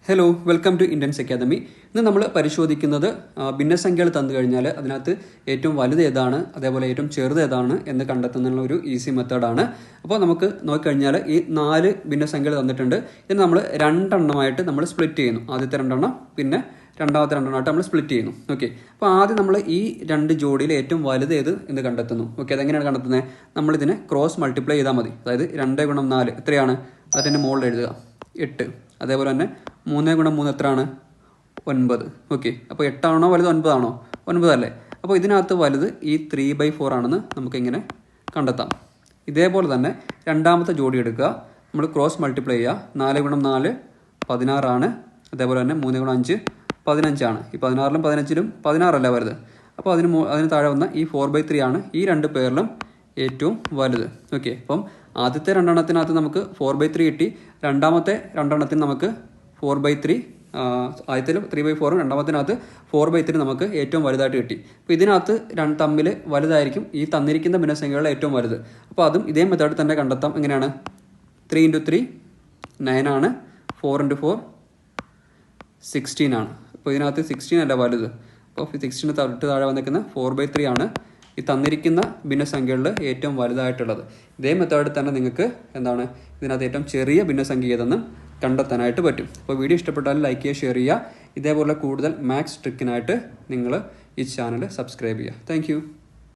Hello, welcome to Indians academy. ഇന്ന് നമ്മൾ പരിശോധിക്കുന്നത് ഭിന്നസംഖ്യകൾ തന്നു കഴിഞ്ഞാൽ അതിനകത്ത് ഏറ്റവും വലുത് ഏതാണ്, അതേപോലെ ഏറ്റവും ചെറുത് ഏതാണ് എന്ന് കണ്ടെത്തുന്നുള്ള ഒരു ഈസി മെത്തേഡാണ്. അപ്പോൾ നമുക്ക് നോക്കിക്കഴിഞ്ഞാൽ ഈ 4 ഭിന്നസംഖ്യകൾ തന്നിട്ടുണ്ട്. ഇതിന് നമ്മൾ രണ്ടെണ്ണമായിട്ട് നമ്മൾ സ്പ്ലിറ്റ് ചെയ്യുന്നു. ആദ്യത്തെ രണ്ടെണ്ണം, പിന്നെ രണ്ടാമത്തെ രണ്ടെണ്ണമായിട്ട് നമ്മൾ സ്പ്ലിറ്റ് ചെയ്യുന്നു. ഓക്കെ, അപ്പോൾ ആദ്യം നമ്മൾ ഈ 2 ജോഡിയിൽ ഏറ്റവും വലുത് ഏത് എന്ന് കണ്ടെത്തുന്നു. ഓക്കെ, അതെങ്ങനെയാണ് കണ്ടെത്തുന്നത്? നമ്മളിതിനെ ക്രോസ് മൾട്ടിപ്ലൈ ചെയ്താൽ മതി. അതായത് 2 × 4 എത്രയാണ്? അതിൻ്റെ മുകളിൽ എഴുതുക 8. അതേപോലെ തന്നെ 3 × 3 എത്രയാണ്? 9. ഓക്കെ, അപ്പോൾ 8 ആണോ വലുത് 9 ആണോ? 9 അല്ലേ? അപ്പോൾ ഇതിനകത്ത് വലുത് ഈ 3/4 ആണെന്ന് നമുക്കിങ്ങനെ കണ്ടെത്താം. ഇതേപോലെ തന്നെ രണ്ടാമത്തെ ജോഡി എടുക്കുക, നമ്മൾ ക്രോസ് മൾട്ടിപ്ലൈ ചെയ്യുക. 4 × 4 16 ആണ്. അതേപോലെ തന്നെ 3 × 5 15 ആണ്. ഈ 16ലും 15ലും 16 അല്ല വലുത്. അപ്പോൾ അതിന് താഴെ വന്ന ഈ 4/3 ആണ് ഈ 2 പേരിലും ഏറ്റവും വലുത്. ഓക്കെ, അപ്പം ആദ്യത്തെ രണ്ടെണ്ണത്തിനകത്ത് നമുക്ക് 4/3 കിട്ടി. രണ്ടാമത്തെ രണ്ടെണ്ണത്തിന് നമുക്ക് 4/3, ആദ്യത്തിൽ 3/4, രണ്ടാമത്തിനകത്ത് 4/3 നമുക്ക് ഏറ്റവും വലുതായിട്ട് കിട്ടി. അപ്പോൾ ഇതിനകത്ത് തമ്മിൽ വലുതായിരിക്കും ഈ തന്നിരിക്കുന്ന ഭിന്നസംഖ്യകളുടെ ഏറ്റവും വലുത്. അപ്പോൾ അതും ഇതേ മെത്തേഡിൽ തന്നെ കണ്ടെത്താം. എങ്ങനെയാണ്? 3 × 3 9 ആണ്. 4 × 4 16 ആണ്. അപ്പോൾ ഇതിനകത്ത് 16 അല്ല വലുത്. അപ്പോൾ 16 താഴെ വന്നിരിക്കുന്ന 4/3 ആണ് ഈ തന്നിരിക്കുന്ന ഭിന്നസംഖ്യകളിൽ ഏറ്റവും വലുതായിട്ടുള്ളത്. ഇതേ മെത്തേഡിൽ തന്നെ നിങ്ങൾക്ക് ഇതിനകത്ത് ഏറ്റവും ചെറിയ ഭിന്നസംഖ്യ ഏതെന്നും കണ്ടെത്താനായിട്ട് പറ്റും. അപ്പോൾ വീഡിയോ ഇഷ്ടപ്പെട്ടാൽ ലൈക്ക് ചെയ്യുക, ഷെയർ ചെയ്യുക. ഇതേപോലെ കൂടുതൽ മാത്സ് ട്രിക്കിനായിട്ട് നിങ്ങൾ ഈ ചാനൽ സബ്സ്ക്രൈബ് ചെയ്യുക. താങ്ക്